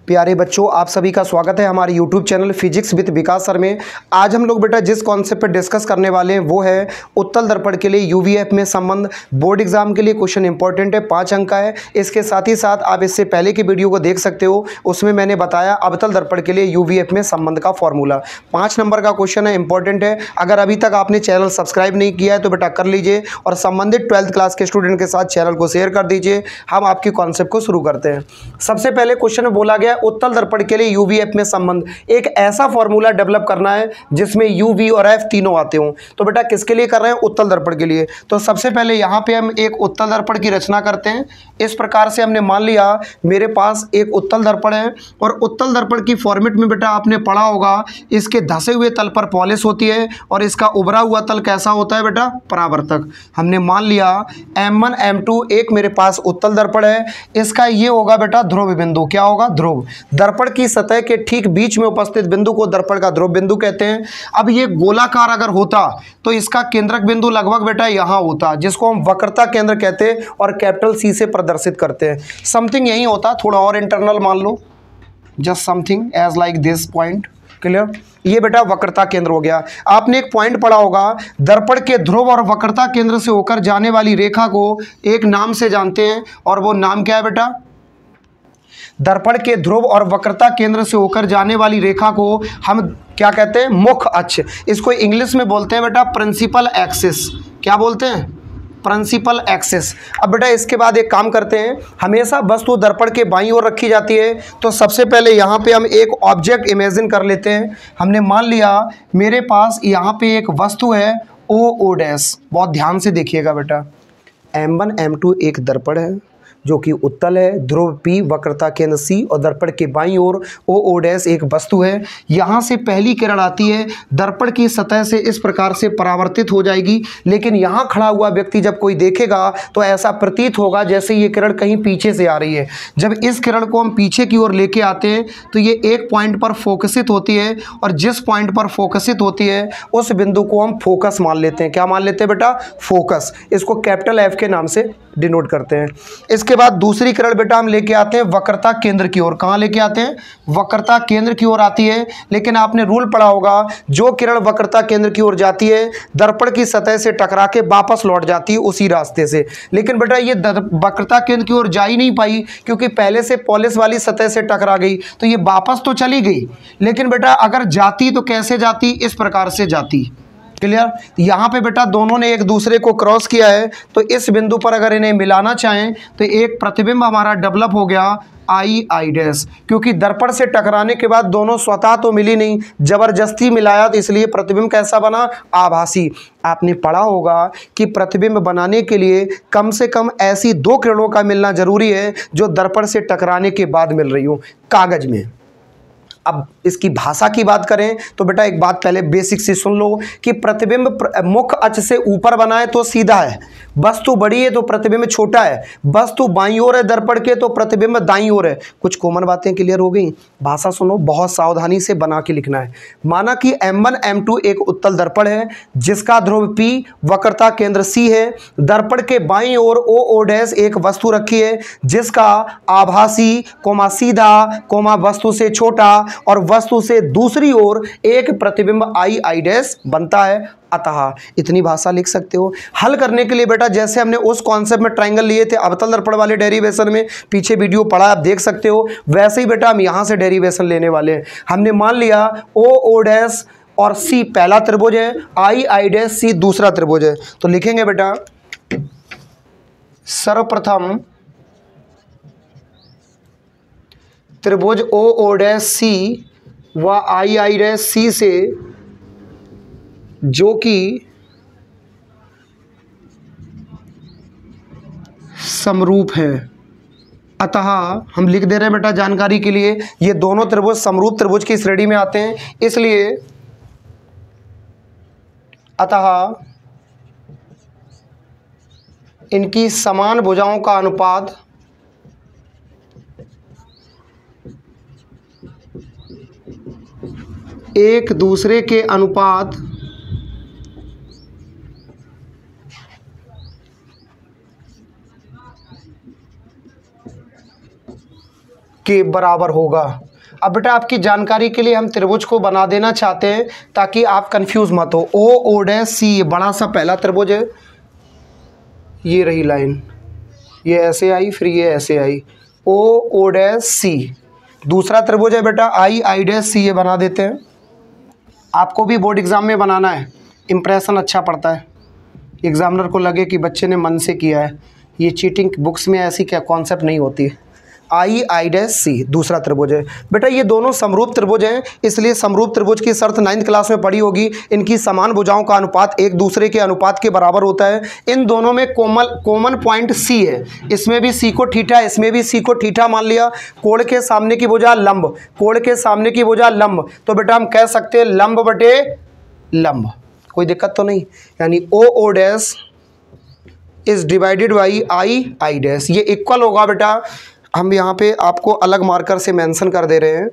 प्यारे बच्चों, आप सभी का स्वागत है हमारे YouTube channel physics with Vikas sir में। आज हम लोग बेटा जिस कॉन्सेप्ट पर डिस्कस करने वाले हैं वो है उत्तल दर्पण के लिए यूवीएफ में संबंध। बोर्ड एग्जाम के लिए क्वेश्चन इंपॉर्टेंट है, 5 अंक का है। इसके साथ ही साथ आप इससे पहले की वीडियो को देख सकते हो, उसमें मैंने बताया अवतल दर्पण के लिए यूवीएफ में संबंध का फॉर्मूला। 5 नंबर का क्वेश्चन है, इंपॉर्टेंट है। अगर अभी तक आपने चैनल सब्सक्राइब नहीं किया है तो बेटा कर लीजिए और संबंधित 12th क्लास के स्टूडेंट के साथ चैनल को शेयर कर दीजिए। हम आपकी कॉन्सेप्ट को शुरू करते हैं। सबसे पहले क्वेश्चन में बोला गया उत्तल दर्पण के लिए यूवीएफ में संबंध, एक ऐसा फॉर्मूला डेवलप करना है जिसमें यू वी और एफ तीनों आते हों। तो बेटा किसके लिए कर रहे हैं? उत्तल दर्पण के लिए। तो सबसे पहले यहां पे हम एक उत्तल दर्पण की रचना करते हैं। इस प्रकार से हमने मान लिया मेरे पास एक उत्तल दर्पण है और उत्तल दर्पण की फॉर्मेट में बेटा आपने पढ़ा होगा इसके धसे हुए तल पर पॉलिश होती है और इसका उभरा हुआ तल कैसा होता है बेटा? परावर्तक। हमने मान लिया M1 M2 एक मेरे पास उत्तल दर्पण है, इसका ये होगा बेटा ध्रुव बिंदु। क्या होगा? ध्रुव। दर्पण की सतह के ठीक बीच में उपस्थित बिंदु को दर्पण का ध्रुव बिंदु कहते हैं। अब ये गोलाकार अगर होता तो इसका केंद्रक बिंदु लगभग बेटा यहां होता, जिसको हम वक्रता केंद्र कहते हैं और कैपिटल सी से प्रदर्शित करते हैं। समथिंग यही होता, थोड़ा और इंटरनल मान लो, just something edge like this point. Clear? ये बेटा वक्रता केंद्र हो गया। आपने एक पॉइंट पढ़ा होगा, दर्पण के ध्रुव और वक्रता केंद्र से होकर जाने वाली रेखा को एक नाम से जानते हैं और वो नाम क्या है बेटा? दर्पण के ध्रुव और वक्रता केंद्र से होकर जाने वाली रेखा को हम क्या कहते हैं? मुख्य अक्ष। इसको इंग्लिश में बोलते हैं बेटा प्रिंसिपल एक्सिस। क्या बोलते हैं? Principal axis. अब बेटा इसके बाद एक काम करते हैं, हमेशा वस्तु दर्पण के बाईं ओर रखी जाती है। तो सबसे पहले यहाँ पे हम एक ऑब्जेक्ट इमेजिन कर लेते हैं। हमने मान लिया मेरे पास यहाँ पे एक वस्तु है ओ डैश। बहुत ध्यान से देखिएगा बेटा, M1 M2 एक दर्पण है जो कि उत्तल है, ध्रुव P, वक्रता केंद्र C और दर्पण के बाईं ओर ओ डैश एक वस्तु है। यहाँ से पहली किरण आती है, दर्पण की सतह से इस प्रकार से परावर्तित हो जाएगी, लेकिन यहाँ खड़ा हुआ व्यक्ति जब कोई देखेगा तो ऐसा प्रतीत होगा जैसे ये किरण कहीं पीछे से आ रही है। जब इस किरण को हम पीछे की ओर लेके आते हैं तो ये एक पॉइंट पर फोकसित होती है और जिस पॉइंट पर फोकसित होती है उस बिंदु को हम फोकस मान लेते हैं। क्या मान लेते हैं बेटा? फोकस। इसको कैपिटल F के नाम से डिनोट करते हैं। इसके बाद दूसरी किरण बेटा हम लेके आते हैं वक्रता केंद्र की ओर। कहाँ लेके आते हैं? वक्रता केंद्र की ओर आती है, लेकिन आपने रूल पढ़ा होगा जो किरण वक्रता केंद्र की ओर जाती है दर्पण की सतह से टकरा के वापस लौट जाती है उसी रास्ते से। लेकिन बेटा ये वक्रता केंद्र की ओर जा ही नहीं पाई क्योंकि पहले से पॉलिश वाली सतह से टकरा गई, तो ये वापस तो चली गई, लेकिन बेटा अगर जाती तो कैसे जाती? इस प्रकार से जाती। क्लियर? यहाँ पे बेटा दोनों ने एक दूसरे को क्रॉस किया है, तो इस बिंदु पर अगर इन्हें मिलाना चाहें तो एक प्रतिबिंब हमारा डेवलप हो गया आई डैश। क्योंकि दर्पण से टकराने के बाद दोनों स्वतः तो मिली नहीं, जबरदस्ती मिलाया, तो इसलिए प्रतिबिंब कैसा बना? आभासी। आपने पढ़ा होगा कि प्रतिबिंब बनाने के लिए कम से कम ऐसी 2 किरणों का मिलना जरूरी है जो दर्पण से टकराने के बाद मिल रही हो कागज में। अब इसकी भाषा की बात करें तो बेटा एक बात पहले बेसिक से सुन लो कि प्रतिबिंब मुख्य अक्ष से ऊपर बना है तो सीधा है, वस्तु बड़ी है तो प्रतिबिंब छोटा है, वस्तु बाईं ओर है दर्पण के तो प्रतिबिंब दाईं ओर है। कुछ कॉमन बातें क्लियर हो गई? भाषा सुनो, बहुत सावधानी से बना के लिखना है। माना कि M1 M2 एक उत्तल दर्पण है जिसका ध्रुव P, वक्रता केंद्र C है, दर्पण के बाईं ओर ओ डैश एक वस्तु रखी है जिसका आभासी कोमा सीधा कोमा वस्तु से छोटा और वस्तु से दूसरी ओर एक प्रतिबिंब आई डैश बनता है। अतः इतनी भाषा लिख सकते हो। हल करने के लिए बेटा जैसे हमने उस कॉन्सेप्ट में ट्रायंगल लिए थे अवतल दर्पण वाले डेरिवेशन में, पीछे वीडियो पढ़ा आप देख सकते हो, वैसे ही बेटा हम यहां से डेरिवेशन लेने वाले हैं। हमने मान लिया ओ डैश और C पहला त्रिभुज है, आई डैश C दूसरा त्रिभुज है। तो लिखेंगे बेटा सर्वप्रथम त्रिभुज ओ डैश C व आई डैश C से जो कि समरूप है। अतः हम लिख दे रहे हैं बेटा जानकारी के लिए, ये दोनों त्रिभुज समरूप त्रिभुज की श्रेणी में आते हैं, इसलिए अतः इनकी समान भुजाओं का अनुपात एक दूसरे के अनुपात के बराबर होगा। अब बेटा आपकी जानकारी के लिए हम त्रिभुज को बना देना चाहते हैं ताकि आप कंफ्यूज मत हो। ओ ओ डैश सी, ये बड़ा सा पहला त्रिभुज है, ये रही लाइन, ये ऐसे आई फिर ये ऐसे आई, ओ ओ डैश सी। दूसरा त्रिभुज है बेटा आई आई डैश सी, ये बना देते हैं। आपको भी बोर्ड एग्जाम में बनाना है, इम्प्रेशन अच्छा पड़ता है, एग्जामिनर को लगे कि बच्चे ने मन से किया है। ये चीटिंग बुक्स में ऐसी क्या कॉन्सेप्ट नहीं होती। आई आई डैश सी दूसरा त्रिभुज है। बेटा ये दोनों समरूप त्रिभुज हैं, इसलिए समरूप त्रिभुज की शर्त 9th क्लास में पढ़ी होगी। इनकी समान भुजाओं का अनुपात एक दूसरे के अनुपात के बराबर होता है। इन दोनों में कॉमन पॉइंट सी है, इसमें भी सी को थीटा, इसमें भी सी को थीटा मान लिया। कोण के सामने की भुजा लंब, कोण के सामने की भुजा लंब, तो बेटा हम कह सकते हैं लंब बटे लंब, कोई दिक्कत तो नहीं। यानी O O dash is divided by I I dash, ये इक्वल होगा बेटा। हम यहाँ पे आपको अलग मार्कर से मेंशन कर दे रहे हैं।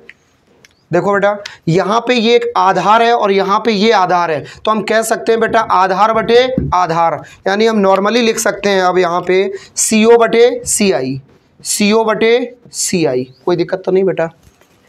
देखो बेटा यहाँ पे ये एक आधार है और यहाँ पे ये आधार है, तो हम कह सकते हैं बेटा आधार बटे आधार, यानी हम नॉर्मली लिख सकते हैं अब यहाँ पे सी ओ बटे सी आई, सी ओ बटे सी आई, कोई दिक्कत तो नहीं बेटा।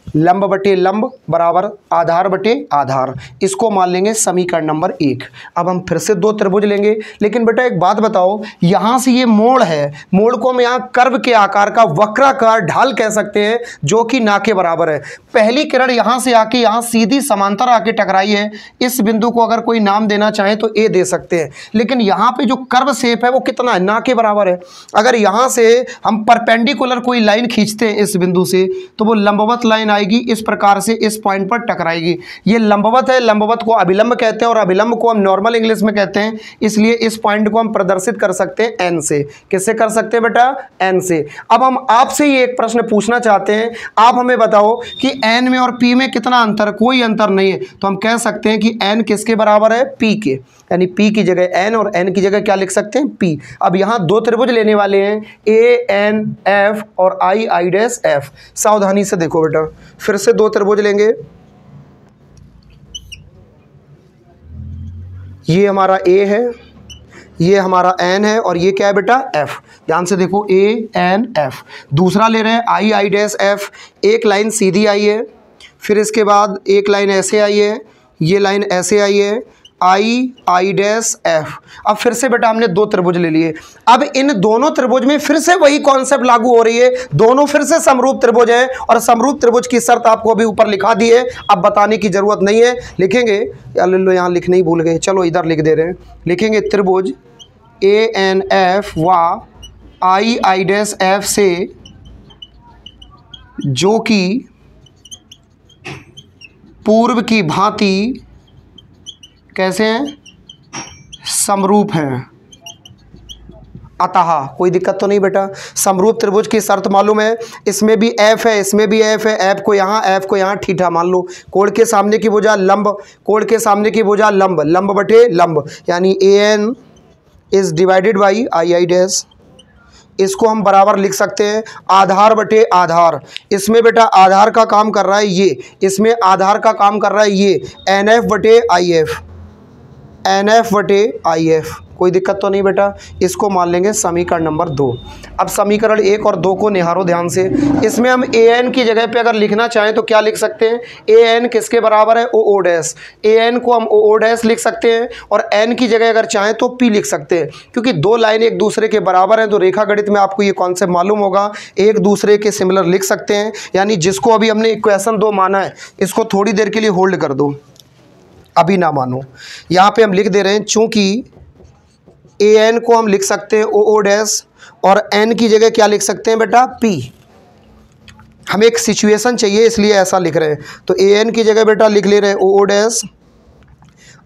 लंब बटे लंब बराबर आधार बटे आधार, इसको मान लेंगे समीकरण नंबर 1। अब हम फिर से दो त्रिभुज लेंगे, लेकिन बेटा एक बात बताओ, यहाँ से ये मोड़ है, मोड़ को हम यहाँ कर्व के आकार का वक्राकार ढाल कह सकते हैं जो कि ना के बराबर है। पहली किरण यहाँ से आके यहाँ सीधी समांतर आके टकराई है। इस बिंदु को अगर कोई नाम देना चाहे तो ए दे सकते हैं, लेकिन यहाँ पे जो कर्व शेप है वो कितना है, ना के बराबर है। अगर यहाँ से हम परपेंडिकुलर कोई लाइन खींचते हैं इस बिंदु से, तो वो लंबवत लाइन आएगी, इस प्रकार से इस पॉइंट पर टकराएगी। ये लंबवत है, लंबवत को अभिलंब कहते हैं और अभिलंब को हम नॉर्मल इंग्लिश में कहते हैं, इसलिए इस पॉइंट को हम प्रदर्शित कर सकते हैं एन से। किससे कर सकते हैं बेटा, एन से। अब हम आपसे ये एक प्रश्न पूछना चाहते हैं, आप हमें बताओ कि एन में और पी में कितना अंतर, कोई अंतर नहीं है, तो हम कह सकते हैं कि एन किसके बराबर है, पी के, यानी पी की जगह एन और एन की जगह क्या लिख सकते हैं, पी। अब यहाँ दो त्रिभुज लेने वाले हैं, ए एन एफ और आई आई डैश एफ। सावधानी से देखो बेटा, फिर से दो त्रिभुज लेंगे, ये हमारा ए है, ये हमारा एन है और ये क्या है बेटा, एफ। ध्यान से देखो, ए एन एफ। दूसरा ले रहे हैं आई आई डैश एफ, एक लाइन सीधी आई है, फिर इसके बाद एक लाइन ऐसे आई है, ये लाइन ऐसे आई है, आई आई डैश एफ। अब फिर से बेटा हमने दो त्रिभुज ले लिए। अब इन दोनों त्रिभुज में फिर से वही कॉन्सेप्ट लागू हो रही है, दोनों फिर से समरूप त्रिभुज हैं और समरूप त्रिभुज की शर्त आपको अभी ऊपर लिखा दी है, अब बताने की जरूरत नहीं है। लिखेंगे, यार लो यहाँ लिखने ही भूल गए, चलो इधर लिख दे रहे हैं। लिखेंगे त्रिभुज ए एन एफ व आई आई डैश एफ से जो कि पूर्व की भांति कैसे हैं, समरूप हैं। अतः कोई दिक्कत तो नहीं बेटा, समरूप त्रिभुज की शर्त मालूम है, इसमें भी एफ है, इसमें भी एफ है, एफ को यहाँ थीटा मान लो। कोण के सामने की भुजा लंब, कोण के सामने की भुजा लंब, लंब बटे लंब, यानी A N is divided by I I dash. इसको हम बराबर लिख सकते हैं आधार बटे आधार। इसमें बेटा आधार का काम कर रहा है ये, इसमें आधार का काम कर रहा है ये, एन एफ बटे आई एफ, एन एफ बटे आई एफ। कोई दिक्कत तो नहीं बेटा, इसको मान लेंगे समीकरण नंबर 2। अब समीकरण 1 और 2 को निहारो ध्यान से। इसमें हम ए एन की जगह पे अगर लिखना चाहें तो क्या लिख सकते हैं, ए एन किसके बराबर है, ओ ओ डैश। ए एन को हम ओ ओ डैश लिख सकते हैं और एन की जगह अगर चाहें तो पी लिख सकते हैं, क्योंकि दो लाइन एक दूसरे के बराबर हैं। तो रेखा गणित में आपको ये कॉन्सेप्ट मालूम होगा, एक दूसरे के सिमिलर लिख सकते हैं। यानी जिसको अभी हमने इक्वेशन 2 माना है, इसको थोड़ी देर के लिए होल्ड कर दो, अभी ना मानो। यहाँ पे हम लिख दे रहे हैं, चूंकि ए एन को हम लिख सकते हैं ओ ओ डैश और एन की जगह क्या लिख सकते हैं बेटा, पी। हमें एक सिचुएशन चाहिए इसलिए ऐसा लिख रहे हैं, तो ए एन की जगह बेटा लिख ले रहे हैं ओ O dash,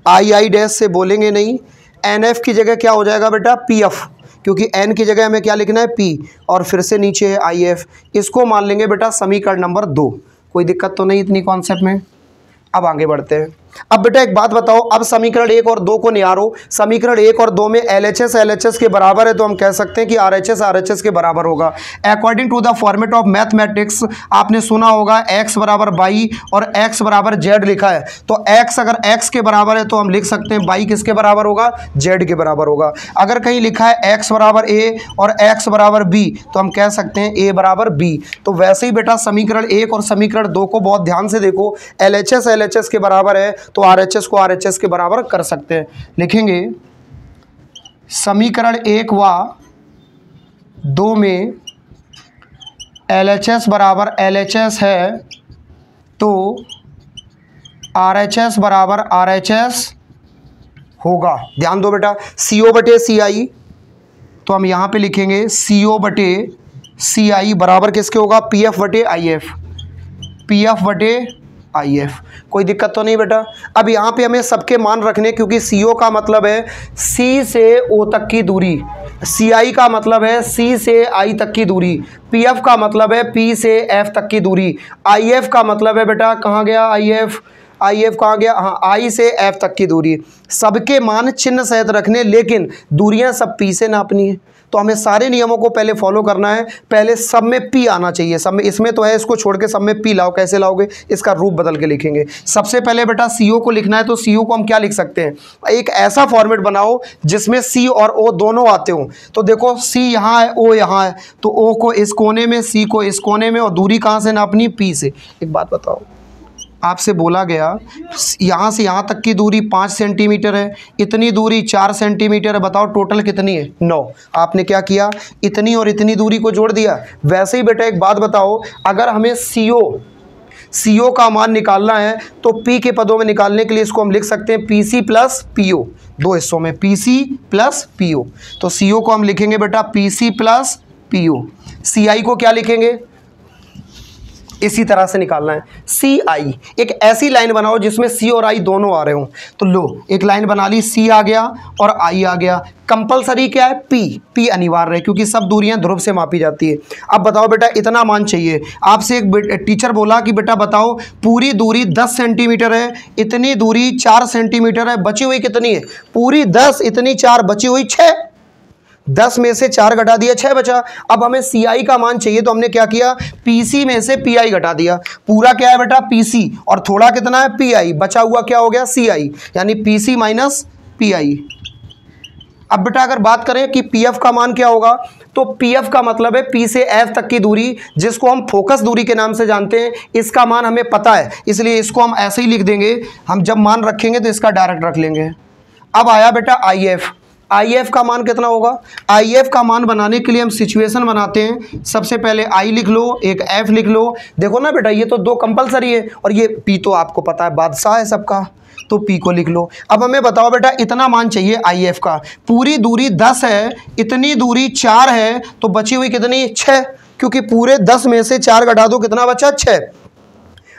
I I dash से बोलेंगे नहीं, एन एफ की जगह क्या हो जाएगा बेटा, पी एफ, क्योंकि एन की जगह हमें क्या लिखना है, पी, और फिर से नीचे है आई एफ। इसको मान लेंगे बेटा समीकरण नंबर 2। कोई दिक्कत तो नहीं इतनी कॉन्सेप्ट में। अब आगे बढ़ते हैं। अब बेटा एक बात बताओ, अब समीकरण 1 और 2 को निहारो। समीकरण 1 और 2 में LHS LHS के बराबर है, तो हम कह सकते हैं कि RHS RHS के बराबर होगा। According to the format of mathematics आपने सुना होगा x बराबर y और x बराबर z लिखा है, तो x अगर x के बराबर है तो हम लिख सकते हैं y किसके बराबर होगा, z के बराबर होगा। अगर कहीं लिखा है x बराबर a और x बराबर b तो हम कह सकते हैं a बराबर b। तो वैसे ही बेटा समीकरण 1 और समीकरण 2 को बहुत ध्यान से देखो, LHS LHS के बराबर है तो RHS को RHS के बराबर कर सकते हैं। लिखेंगे समीकरण 1 व 2 में LHS बराबर LHS है तो RHS बराबर RHS होगा। ध्यान दो बेटा, CO बटे CI, तो हम यहाँ पे लिखेंगे CO बटे CI बराबर किसके होगा, PF बटे IF, PF बटे IF। कोई दिक्कत तो नहीं बेटा। अब यहाँ पे हमें सबके मान रखने, क्योंकि CO का मतलब है C से O तक की दूरी, CI का मतलब है C से I तक की दूरी, PF का मतलब है P से F तक की दूरी, IF का मतलब है बेटा कहाँ गया IF कहाँ गया, हाँ I से F तक की दूरी। सबके मान चिन्ह सहित रखने, लेकिन दूरियां सब P से नापनी है। तो हमें सारे नियमों को पहले फॉलो करना है। पहले सब में P आना चाहिए, सब में, इसमें तो है, इसको छोड़ के सब में P लाओ। कैसे लाओगे, इसका रूप बदल के लिखेंगे। सबसे पहले बेटा CO को लिखना है, तो CO को हम क्या लिख सकते हैं, एक ऐसा फॉर्मेट बनाओ जिसमें C और O दोनों आते हों। तो देखो C यहाँ है, O यहाँ है, तो O को इस कोने में, C को इस कोने में, और दूरी कहाँ से नापनी, P से। एक बात बताओ, आपसे बोला गया यहाँ से यहाँ तक की दूरी 5 सेंटीमीटर है, इतनी दूरी 4 सेंटीमीटर है, बताओ टोटल कितनी है, 9। आपने क्या किया, इतनी और इतनी दूरी को जोड़ दिया। वैसे ही बेटा एक बात बताओ, अगर हमें CO का मान निकालना है तो P के पदों में निकालने के लिए इसको हम लिख सकते हैं PC प्लस PO, दो हिस्सों में PC प्लस PO। तो CO को हम लिखेंगे बेटा PC प्लस PO। CI को क्या लिखेंगे, इसी तरह से निकालना है CI। एक ऐसी लाइन बनाओ जिसमें C और I दोनों आ रहे हों। तो लो एक लाइन बना ली, C आ गया और I आ गया। कंपलसरी क्या है, P अनिवार्य है, क्योंकि सब दूरियां ध्रुव से मापी जाती है। अब बताओ बेटा, इतना मान चाहिए आपसे। एक टीचर बोला कि बेटा बताओ पूरी दूरी 10 सेंटीमीटर है, इतनी दूरी 4 सेंटीमीटर है, बची हुई कितनी है, पूरी 10, इतनी 4, बची हुई 6। 10 में से 4 घटा दिया, 6 बचा। अब हमें CI का मान चाहिए, तो हमने क्या किया, PC में से PI घटा दिया। पूरा क्या है बेटा PC, और थोड़ा कितना है PI, बचा हुआ क्या हो गया CI, यानी PC माइनस PI। अब बेटा अगर बात करें कि PF का मान क्या होगा, तो PF का मतलब है P से F तक की दूरी, जिसको हम फोकस दूरी के नाम से जानते हैं। इसका मान हमें पता है, इसलिए इसको हम ऐसे ही लिख देंगे। हम जब मान रखेंगे तो इसका डायरेक्ट रख लेंगे। अब आया बेटा IF का मान कितना होगा। IF का मान बनाने के लिए हम सिचुएशन बनाते हैं। सबसे पहले I लिख लो, एक F लिख लो। देखो ना बेटा, ये तो 2 कंपलसरी है, और ये P तो आपको पता है बादशाह है सबका, तो P को लिख लो। अब हमें बताओ बेटा, इतना मान चाहिए IF का। पूरी दूरी 10 है, इतनी दूरी 4 है, तो बची हुई कितनी, 6, क्योंकि पूरे 10 में से 4 घटा दो, कितना बचा, 6।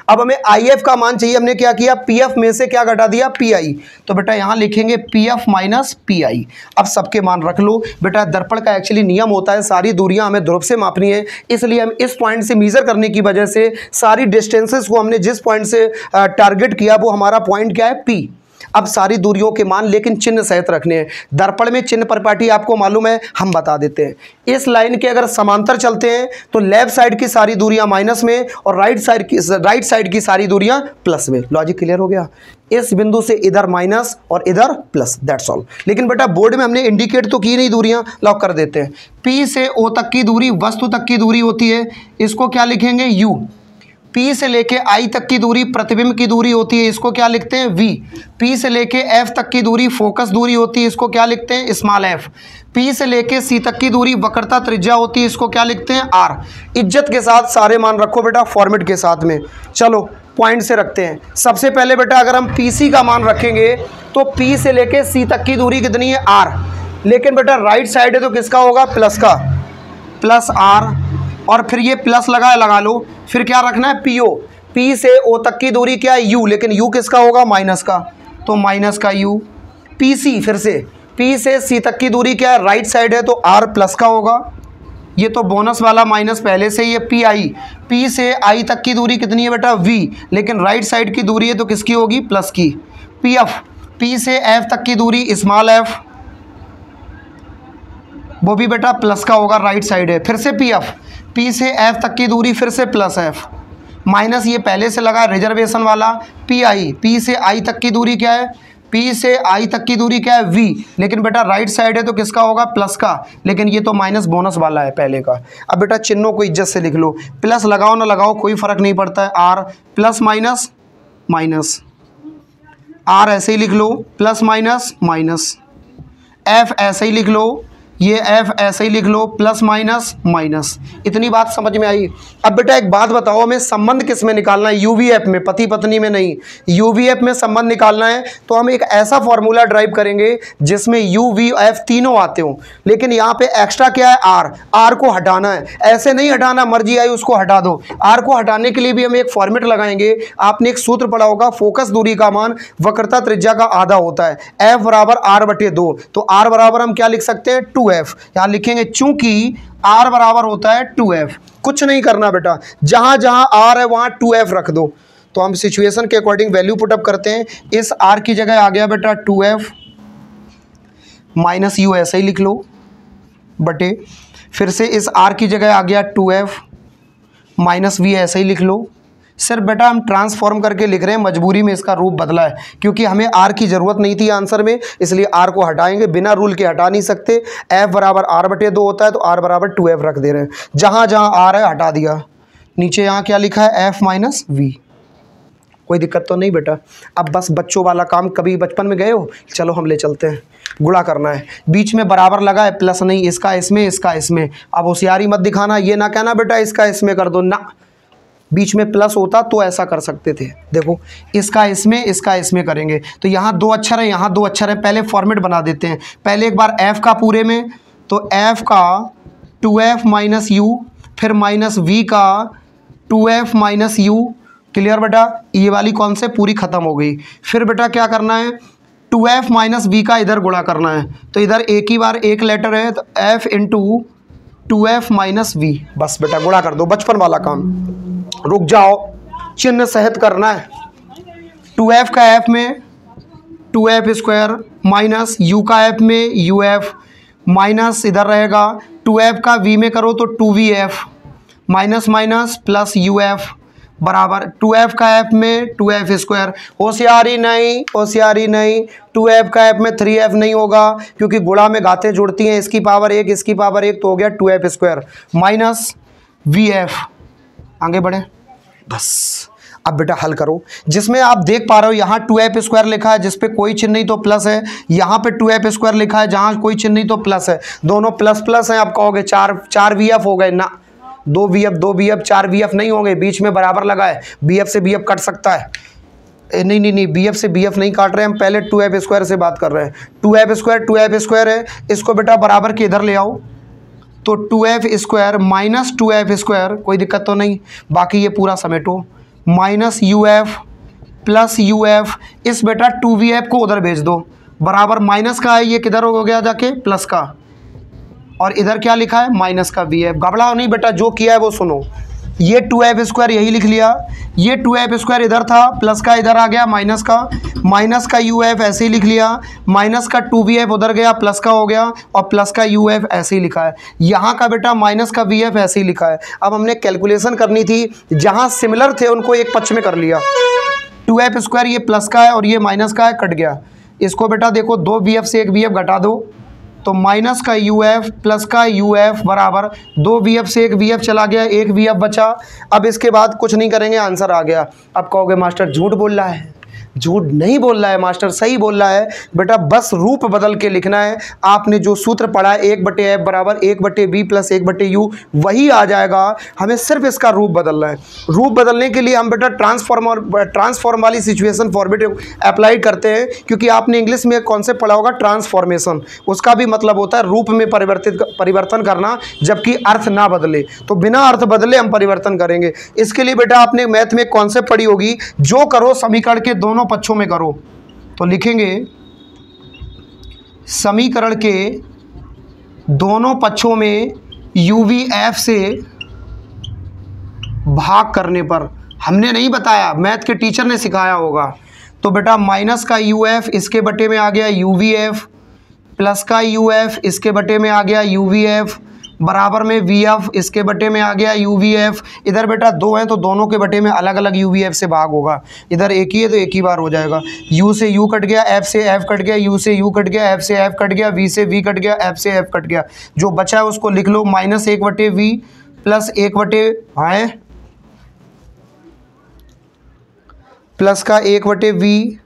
अब हमें IF का मान चाहिए, हमने क्या किया, PF में से क्या घटा दिया, PI। तो बेटा यहाँ लिखेंगे PF माइनस PI। अब सबके मान रख लो बेटा। दर्पण का एक्चुअली नियम होता है, सारी दूरियां हमें ध्रुव से मापनी है, इसलिए हम इस पॉइंट से मीजर करने की वजह से सारी डिस्टेंसेस को हमने जिस पॉइंट से टारगेट किया वो हमारा पॉइंट क्या है, P। अब सारी दूरियों के मान लेकिन चिन्ह सहित रखने हैं। दर्पण में चिन्ह परिपाटी आपको मालूम है, हम बता देते हैं। इस लाइन के अगर समांतर चलते हैं तो लेफ्ट साइड की सारी दूरियां माइनस में और राइट साइड की सारी दूरियां प्लस में। लॉजिक क्लियर हो गया। इस बिंदु से इधर माइनस और इधर प्लस, दैट्स ऑल। लेकिन बेटा बोर्ड में हमने इंडिकेट तो की नहीं दूरियां, लॉक कर देते हैं। P से O तक की दूरी वस्तु तक की दूरी होती है, इसको क्या लिखेंगे, U। P से लेके I तक की दूरी प्रतिबिंब की दूरी होती है, इसको क्या लिखते हैं, V। P से लेके F तक की दूरी फोकस दूरी होती है, इसको क्या लिखते हैं, स्मॉल f। P से लेके C तक की दूरी वक्रता त्रिज्या होती है, इसको क्या लिखते हैं, R। इज्जत के साथ सारे मान रखो बेटा फॉर्मेट के साथ में। चलो पॉइंट से रखते हैं। सबसे पहले बेटा अगर हम PC का मान रखेंगे तो P से लेके C तक की दूरी कितनी है, R। लेकिन बेटा राइट साइड है तो किसका होगा, प्लस का, प्लस R। और फिर ये प्लस लगा लो। फिर क्या रखना है, PO। P से O तक की दूरी क्या है, U। लेकिन U किसका होगा, माइनस का, तो माइनस का U। PC फिर से P से C तक की दूरी क्या है, राइट साइड है तो R प्लस का होगा। ये तो बोनस वाला माइनस पहले से, ये पी आई, पी से आई तक की दूरी कितनी है बेटा वी, लेकिन राइट साइड की दूरी है तो किसकी होगी प्लस की। पी एफ, पी से एफ तक की दूरी स्मॉल एफ, वो भी बेटा प्लस का होगा, राइट साइड है। फिर से पी एफ, पी से एफ तक की दूरी फिर से प्लस एफ, माइनस ये पहले से लगा रिजर्वेशन वाला। पी आई, पी से आई तक की दूरी क्या है, पी से आई तक की दूरी क्या है वी, लेकिन बेटा राइट साइड है तो किसका होगा प्लस का, लेकिन ये तो माइनस बोनस वाला है पहले का। अब बेटा चिन्हों को इज्जत से लिख लो, प्लस लगाओ ना लगाओ कोई फर्क नहीं पड़ता है। R plus minus minus, R ऐसे ही लिख लो प्लस माइनस माइनस, एफ ऐसे ही लिख लो, ये एफ ऐसे ही लिख लो प्लस माइनस माइनस। इतनी बात समझ में आई। अब बेटा एक बात बताओ, हमें संबंध किस में निकालना है, यूवीएफ में, पति पत्नी में नहीं, यूवीएफ में संबंध निकालना है। तो हम एक ऐसा फॉर्मूला ड्राइव करेंगे जिसमें यू वी एफ तीनों आते हों, लेकिन यहाँ पे एक्स्ट्रा क्या है आर, आर को हटाना है, ऐसे नहीं हटाना मर्जी आई उसको हटा दो। आर को हटाने के लिए भी हम एक फॉर्मेट लगाएंगे। आपने एक सूत्र पढ़ा होगा, फोकस दूरी का मान वक्रता त्रिज्या का आधा होता है, एफ बराबर आर बटे 2। तो आर बराबर हम क्या लिख सकते हैं 2f, यहां लिखेंगे चूंकि r बराबर होता है 2f। कुछ नहीं करना बेटा, जहां जहां r है वहां 2f रख दो। तो हम सिचुएशन के अकॉर्डिंग वैल्यू पुटअप करते हैं। इस r की जगह आ गया बेटा 2f माइनस यू, ऐसे ही लिख लो बटे, फिर से इस r की जगह आ गया 2f माइनस वी, ऐसे ही लिख लो। सर बेटा हम ट्रांसफॉर्म करके लिख रहे हैं, मजबूरी में इसका रूप बदला है क्योंकि हमें आर की ज़रूरत नहीं थी आंसर में, इसलिए आर को हटाएंगे, बिना रूल के हटा नहीं सकते। एफ बराबर आर बटे 2 होता है तो आर बराबर 2f रख दे रहे हैं, जहाँ जहाँ आर है हटा दिया। नीचे यहाँ क्या लिखा है एफ माइनस वी, कोई दिक्कत तो नहीं बेटा। अब बस बच्चों वाला काम, कभी बचपन में गए हो, चलो हम ले चलते हैं। गुणा करना है, बीच में बराबर लगा है प्लस नहीं, इसका इसमें इसका इसमें। अब होशियारी मत दिखाना, ये ना कहना बेटा इसका इसमें कर दो ना, बीच में प्लस होता तो ऐसा कर सकते थे। देखो इसका इसमें करेंगे तो यहाँ 2 अक्षर है, यहाँ 2 अक्षर है। पहले फॉर्मेट बना देते हैं, पहले एक बार f का पूरे में, तो f का 2f माइनस यू, फिर माइनस v का 2f माइनस यू। क्लियर बेटा, ये वाली कौन से पूरी ख़त्म हो गई। फिर बेटा क्या करना है 2f माइनस v का इधर गुणा करना है, तो इधर एक ही बार एक लेटर है तो f into 2f minus we, बस बेटा गुणा कर दो, बचपन वाला काम। रुक जाओ, चिन्ह सहित करना है। 2f का f में 2f स्क्वायर माइनस u का f में uf माइनस इधर रहेगा 2f का v में करो तो 2vf minus minus plus uf बराबर 2f का f में 2f स्क्वायर। होशियारी नहीं, होशियारी नहीं, 2f का f में 3f नहीं होगा क्योंकि गुणा में घातें जुड़ती हैं, इसकी पावर 1 इसकी पावर 1 तो हो गया 2f स्क्वायर माइनस vf। आगे बढ़े बस। अब बेटा हल करो, जिसमें आप देख पा रहे हो यहाँ 2f स्क्वायर लिखा है जिस पे कोई चिन्ह नहीं तो प्लस है, यहाँ पे 2f स्क्वायर लिखा है जहाँ कोई चिन्ह नहीं तो प्लस है, दोनों प्लस प्लस हैं। आप कहोगे 4 vf हो गए ना, 2 vf 4 vf नहीं होंगे, बीच में बराबर लगा है, bf से bf कट सकता है। नहीं bf से bf नहीं काट रहे, हम पहले 2f स्क्वायर से बात कर रहे हैं। 2f स्क्वायर है, इसको बेटा बराबर के इधर ले आओ तो 2f square minus 2f square, कोई दिक्कत तो नहीं। बाकी ये पूरा समेटो, माइनस uf प्लस uf, इस बेटा 2vf को उधर भेज दो, बराबर माइनस का है, ये किधर हो गया जाके प्लस का, और इधर क्या लिखा है माइनस का vf। घबराओ नहीं बेटा, जो किया है वो सुनो। ये 2f स्क्वायर यही लिख लिया, ये 2f स्क्वायर इधर था, प्लस का इधर आ गया माइनस का uf ऐसे ही लिख लिया, माइनस का 2vf उधर गया प्लस का हो गया, और प्लस का uf ऐसे ही लिखा है। यहाँ का बेटा माइनस का vf ऐसे ही लिखा है। अब हमने कैलकुलेशन करनी थी, जहाँ सिमिलर थे उनको एक पक्ष में कर लिया। 2f स्क्वायर ये प्लस का है और ये माइनस का है, कट गया। इसको बेटा देखो 2 vf से 1 vf घटा दो तो माइनस का uf प्लस का uf बराबर 2 vf से 1 vf चला गया, 1 vf बचा। अब इसके बाद कुछ नहीं करेंगे, आंसर आ गया। अब कहोगे मास्टर झूठ बोल रहा है, झूठ नहीं बोल रहा है मास्टर, सही बोल रहा है बेटा। बस रूप बदल के लिखना है। आपने जो सूत्र पढ़ा है 1/f बराबर 1/b प्लस 1/u, वही आ जाएगा। हमें सिर्फ इसका रूप बदलना है। रूप बदलने के लिए हम बेटा ट्रांसफॉर्म वाली सिचुएशन फॉर्मेट अप्लाई करते हैं, क्योंकि आपने इंग्लिश में एक कॉन्सेप्ट पढ़ा होगा ट्रांसफॉर्मेशन, उसका भी मतलब होता है रूप में परिवर्तन करना, जबकि अर्थ ना बदले। तो बिना अर्थ बदले हम परिवर्तन करेंगे। इसके लिए बेटा आपने मैथ में एक कॉन्सेप्ट पढ़ी होगी, जो करो समीकरण के दोनों पक्षों में करो। तो लिखेंगे समीकरण के दोनों पक्षों में UVF से भाग करने पर, हमने नहीं बताया, मैथ के टीचर ने सिखाया होगा। तो बेटा माइनस का UF इसके बटे में आ गया UVF, प्लस का UF इसके बटे में आ गया UVF, बराबर में VF इसके बटे में आ गया UVF। इधर बेटा दो हैं तो दोनों के बटे में अलग अलग UVF से भाग होगा। इधर एक ही है तो एक ही बार हो जाएगा। U से U कट गया, F से F कट गया, U से U कट गया, F से F कट गया, V से V कट गया, F से F कट गया। जो बचा है उसको लिख लो, -1/V प्लस 1/, हाँ प्लस का 1/V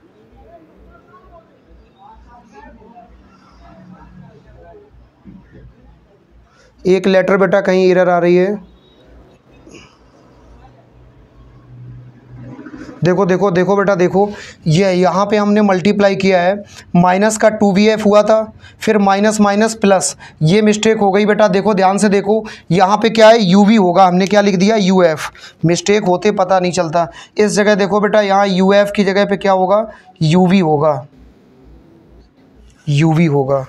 एक लेटर बेटा कहीं एरर आ रही है। देखो देखो देखो बेटा देखो, ये यहाँ पे हमने मल्टीप्लाई किया है, माइनस का 2VF हुआ था, फिर माइनस माइनस प्लस, ये मिस्टेक हो गई बेटा। देखो ध्यान से देखो, यहाँ पे क्या है UV होगा, हमने क्या लिख दिया UF। मिस्टेक होते पता नहीं चलता। इस जगह देखो बेटा, यहाँ UF की जगह पे क्या होगा, UV होगा, UV होगा,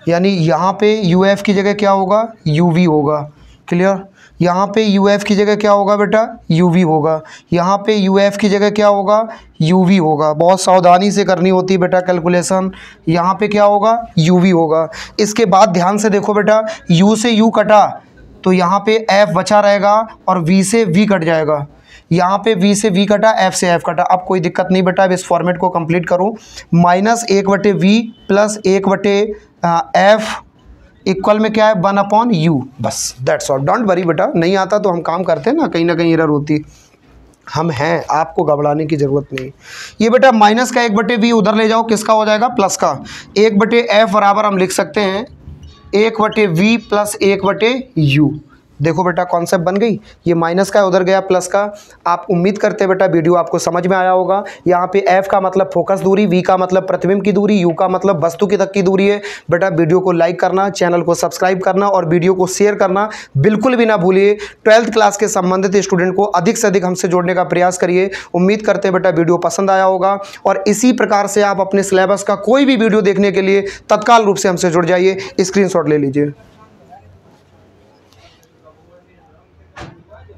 यानी यहाँ पे UF की जगह क्या होगा, UV होगा। क्लियर? यहाँ पे UF की जगह क्या होगा बेटा, UV होगा। यहाँ पे UF की जगह क्या होगा, UV होगा। बहुत सावधानी से करनी होती है बेटा कैलकुलेशन। यहाँ पे क्या होगा, UV होगा। इसके बाद ध्यान से देखो बेटा, U से U कटा तो यहाँ पे F बचा रहेगा और V से V कट जाएगा। यहाँ पे V से V कटा, F से F कटा। अब कोई दिक्कत नहीं बेटा, अब इस फॉर्मेट को कंप्लीट करो। -1/V प्लस 1/F इक्वल में क्या है, 1/U। बस दैट्स ऑल, डोंट वरी बेटा। नहीं आता तो हम काम करते हैं ना कहीं एरर होती, हम हैं, आपको घबराने की ज़रूरत नहीं। ये बेटा माइनस का 1/V उधर ले जाओ, किसका हो जाएगा, प्लस का। 1/F बराबर हम लिख सकते हैं 1/V प्लस 1/U। देखो बेटा कॉन्सेप्ट बन गई। ये माइनस का उधर गया प्लस का। आप उम्मीद करते हैं बेटा वीडियो आपको समझ में आया होगा। यहाँ पे F का मतलब फोकस दूरी, V का मतलब प्रतिबिंब की दूरी, U का मतलब वस्तु की तक की दूरी है। बेटा वीडियो को लाइक करना, चैनल को सब्सक्राइब करना और वीडियो को शेयर करना बिल्कुल भी ना भूलिए। 12th क्लास के संबंधित स्टूडेंट को अधिक से अधिक हमसे जोड़ने का प्रयास करिए। उम्मीद करते हैं बेटा वीडियो पसंद आया होगा और इसी प्रकार से आप अपने सिलेबस का कोई भी वीडियो देखने के लिए तत्काल रूप से हमसे जुड़ जाइए। स्क्रीनशॉट ले लीजिए।